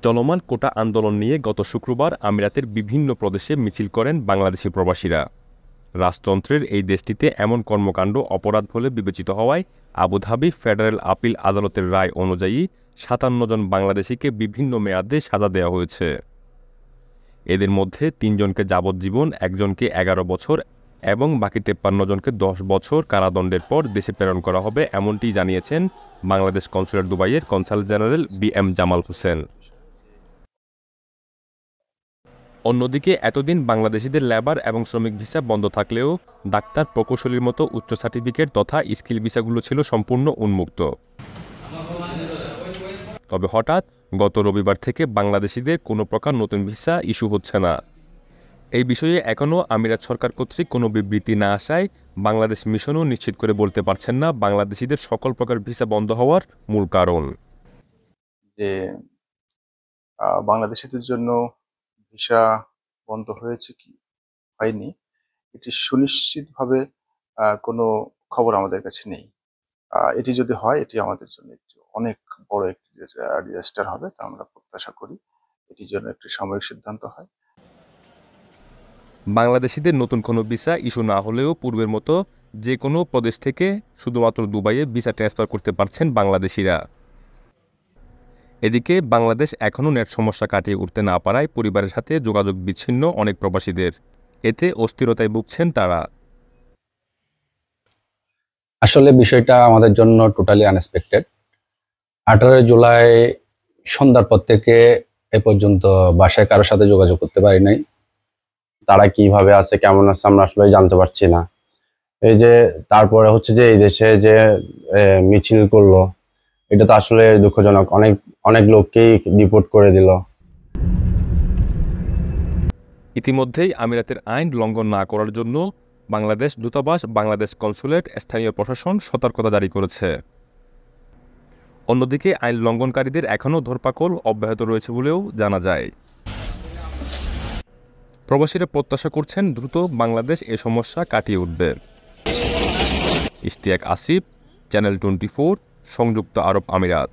চলমান কোটা আন্দোলন নিয়ে গত শুক্রবার আমিরাতের বিভিন্ন প্রদেশে মিছিল করেন বাংলাদেশি প্রবাসীরা। রাজতন্ত্রের এই দেশটিতে এমন কর্মকাণ্ড অপরাধ বলে বিবেচিত হওয়ায় আবুধাবি ফেডারেল আপিল আদালতের রায় অনুযায়ী ৫৭ জন বাংলাদেশিকে বিভিন্ন মেয়াদে সাজা দেওয়া হয়েছে। এদের মধ্যে ৩ জনকে যাবজ্জীবন, একজনকে ১১ বছর এবং বাকি ৫৩ জনকে ১০ বছর কারাদণ্ডের পর দেশে প্রেরণ করা হবে, এমনটি জানিয়েছেন বাংলাদেশ কনস্যুলেট দুবাইয়ের consul general BM. Jamal Hossain. অন্যদিকে এতদিন বাংলাদেশিদের লেবার এবং শ্রমিক ভিসা বন্ধ থাকলেও ডাক্তার, প্রকৌশলীর মতো উচ্চ সার্টিফিকেট তথা স্কিল ভিসাগুলো ছিল সম্পূর্ণ উন্মুক্ত। তবে হঠাৎ গত রবিবার থেকে বাংলাদেশিদের কোনো প্রকার নতুন ভিসা ইস্যু হচ্ছে না। এই বিষয়ে এখনও আমিরাত সরকার কর্তৃক কোনো বিবৃতি না আসায় বাংলাদেশ মিশনও নিশ্চিত করে বলতে পারছেন না বাংলাদেশিদের সকল প্রকার ভিসা বন্ধ হওয়ার মূল কারণ। যে বাংলাদেশিদের জন্য ভিসা বন্ধ হয়েছে কি হয়নি, এটি সুনিশ্চিতভাবে কোনো খবর আমাদের কাছে নেই। এটি যদি হয়, এটি আমাদের জন্য একটি অনেক বড় একটি ডিজাস্টার হবে, তা আমরা প্রত্যাশা করি এটির জন্য একটি সাময়িক সিদ্ধান্ত হয়। বাংলাদেশিদের নতুন কোনো ভিসা ইস্যু না হলেও পূর্বের মতো যে কোনো প্রদেশ থেকে শুধুমাত্র দুবাইয়ে ভিসা ট্রান্সফার করতে পারছেন বাংলাদেশিরা। এদিকে বাংলাদেশ এখনও নেট সমস্যা কাটিয়ে উঠতে না পারায় পরিবারের সাথে যোগাযোগ বিচ্ছিন্ন অনেক প্রবাসীদের। এতে অস্থিরতায় ভুগছেন তারা। আসলে বিষয়টা আমাদের জন্য টোটালি আনএক্সপেক্টেড। 18 জুলাই সন্ধ্যার পর থেকে এ পর্যন্ত বাসায় কারোর সাথে যোগাযোগ করতে পারি নাই। তারা কিভাবে আছে, কেমন আছে, আমরা আসলে জানতে পারছি না। এই যে তারপরে হচ্ছে যে এই দেশে যে মিছিল করলো, এটা তো আসলে দুঃখজনক। অনেক অনেক লোককেই ডিপোর্ট করে দিল। ইতিমধ্যেই আমিরাতের আইন লঙ্ঘন না করার জন্য বাংলাদেশ দূতাবাস, বাংলাদেশ কনস্যুলেট, স্থানীয় প্রশাসন সতর্কতা জারি করেছে। অন্যদিকে আইন লঙ্ঘনকারীদের এখনও ধরপাকড় অব্যাহত রয়েছে বলেও জানা যায়। প্রবাসীরা প্রত্যাশা করছেন দ্রুত বাংলাদেশ এ সমস্যা কাটিয়ে উঠবে। ইশতিয়াক আসিফ, চ্যানেল 24, সংযুক্ত আরব আমিরাত।